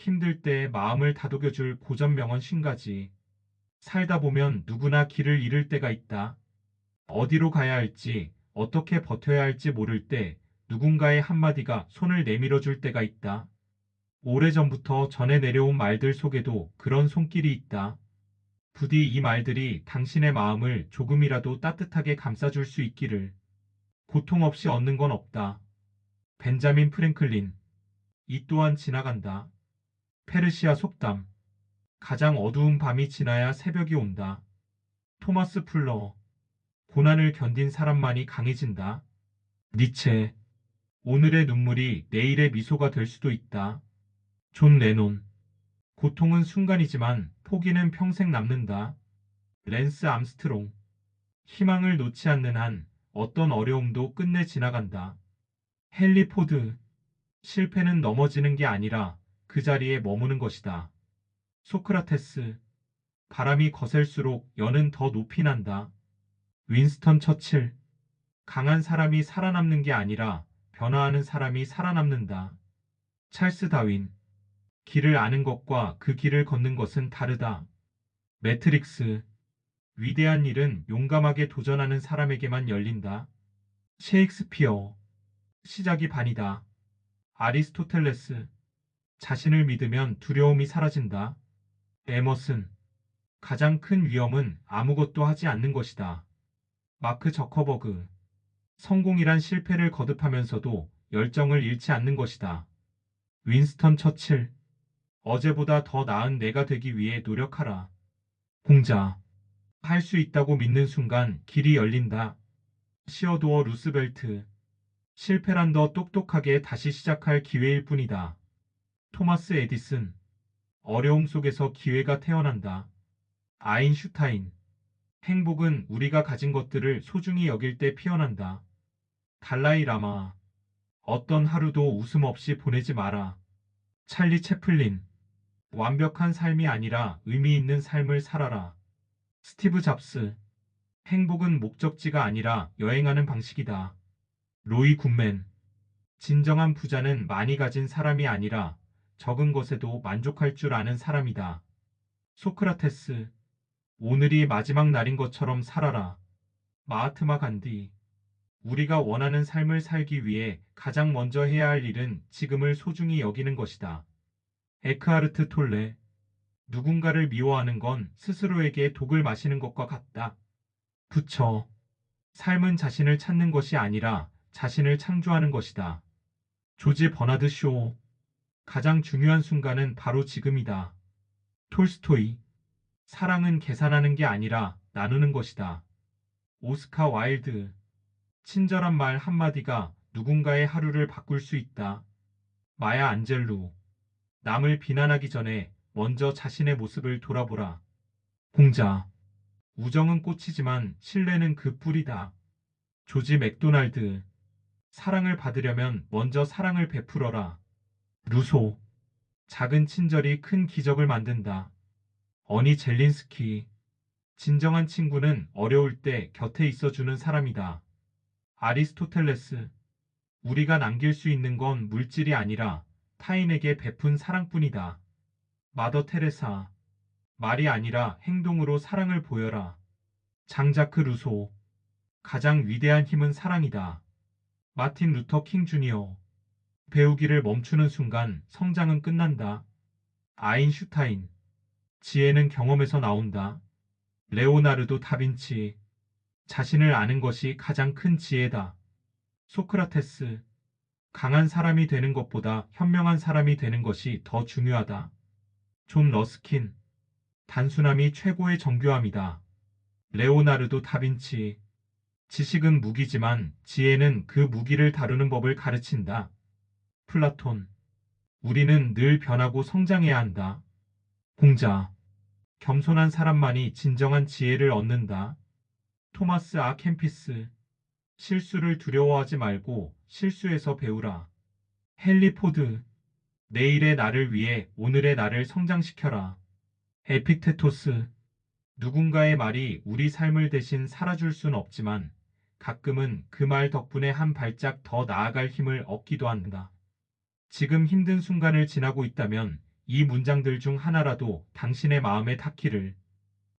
힘들 때 마음을 다독여줄 고전명언 50가지. 살다 보면 누구나 길을 잃을 때가 있다. 어디로 가야 할지, 어떻게 버텨야 할지 모를 때 누군가의 한마디가 손을 내밀어 줄 때가 있다. 오래전부터 전해 내려온 말들 속에도 그런 손길이 있다. 부디 이 말들이 당신의 마음을 조금이라도 따뜻하게 감싸줄 수 있기를. 고통 없이 얻는 건 없다. 벤자민 프랭클린. 이 또한 지나간다. 페르시아 속담. 가장 어두운 밤이 지나야 새벽이 온다. 토마스 풀러. 고난을 견딘 사람만이 강해진다. 니체. 오늘의 눈물이 내일의 미소가 될 수도 있다. 존 레논. 고통은 순간이지만 포기는 평생 남는다. 랜스 암스트롱. 희망을 놓지 않는 한 어떤 어려움도 끝내 지나간다. 헨리 포드. 실패는 넘어지는 게 아니라 그 자리에 머무는 것이다. 소크라테스. 바람이 거셀수록 연은 더 높이 난다. 윈스턴 처칠. 강한 사람이 살아남는 게 아니라 변화하는 사람이 살아남는다. 찰스 다윈. 길을 아는 것과 그 길을 걷는 것은 다르다. 매트릭스. 위대한 일은 용감하게 도전하는 사람에게만 열린다. 셰익스피어. 시작이 반이다. 아리스토텔레스. 자신을 믿으면 두려움이 사라진다. 에머슨. 가장 큰 위험은 아무것도 하지 않는 것이다. 마크 저커버그. 성공이란 실패를 거듭하면서도 열정을 잃지 않는 것이다. 윈스턴 처칠. 어제보다 더 나은 내가 되기 위해 노력하라. 공자. 할 수 있다고 믿는 순간 길이 열린다. 시어도어 루스벨트. 실패란 더 똑똑하게 다시 시작할 기회일 뿐이다. 토마스 에디슨. 어려움 속에서 기회가 태어난다. 아인슈타인. 행복은 우리가 가진 것들을 소중히 여길 때 피어난다. 달라이 라마. 어떤 하루도 웃음 없이 보내지 마라. 찰리 채플린. 완벽한 삶이 아니라 의미 있는 삶을 살아라. 스티브 잡스. 행복은 목적지가 아니라 여행하는 방식이다. 로이 굿맨. 진정한 부자는 많이 가진 사람이 아니라 적은 것에도 만족할 줄 아는 사람이다. 소크라테스. 오늘이 마지막 날인 것처럼 살아라. 마하트마 간디. 우리가 원하는 삶을 살기 위해 가장 먼저 해야 할 일은 지금을 소중히 여기는 것이다. 에크하르트 톨레. 누군가를 미워하는 건 스스로에게 독을 마시는 것과 같다. 부처. 삶은 자신을 찾는 것이 아니라 자신을 창조하는 것이다. 조지 버나드 쇼. 가장 중요한 순간은 바로 지금이다. 톨스토이. 사랑은 계산하는 게 아니라 나누는 것이다. 오스카 와일드. 친절한 말 한마디가 누군가의 하루를 바꿀 수 있다. 마야 안젤루. 남을 비난하기 전에 먼저 자신의 모습을 돌아보라. 공자. 우정은 꽃이지만 신뢰는 그 뿌리다. 조지 맥도날드. 사랑을 받으려면 먼저 사랑을 베풀어라. 루소. 작은 친절이 큰 기적을 만든다. 어니 젤린스키. 진정한 친구는 어려울 때 곁에 있어주는 사람이다. 아리스토텔레스. 우리가 남길 수 있는 건 물질이 아니라 타인에게 베푼 사랑뿐이다. 마더 테레사. 말이 아니라 행동으로 사랑을 보여라. 장자크 루소. 가장 위대한 힘은 사랑이다. 마틴 루터 킹 주니어. 배우기를 멈추는 순간 성장은 끝난다. 아인슈타인. 지혜는 경험에서 나온다. 레오나르도 다빈치. 자신을 아는 것이 가장 큰 지혜다. 소크라테스. 강한 사람이 되는 것보다 현명한 사람이 되는 것이 더 중요하다. 존 러스킨. 단순함이 최고의 정교함이다. 레오나르도 다빈치. 지식은 무기지만 지혜는 그 무기를 다루는 법을 가르친다. 플라톤. 우리는 늘 변하고 성장해야 한다. 공자. 겸손한 사람만이 진정한 지혜를 얻는다. 토마스 아 캠피스. 실수를 두려워하지 말고 실수에서 배우라. 헨리 포드. 내일의 나를 위해 오늘의 나를 성장시켜라. 에픽테토스. 누군가의 말이 우리 삶을 대신 살아줄 순 없지만 가끔은 그 말 덕분에 한 발짝 더 나아갈 힘을 얻기도 한다. 지금 힘든 순간을 지나고 있다면 이 문장들 중 하나라도 당신의 마음에 닿기를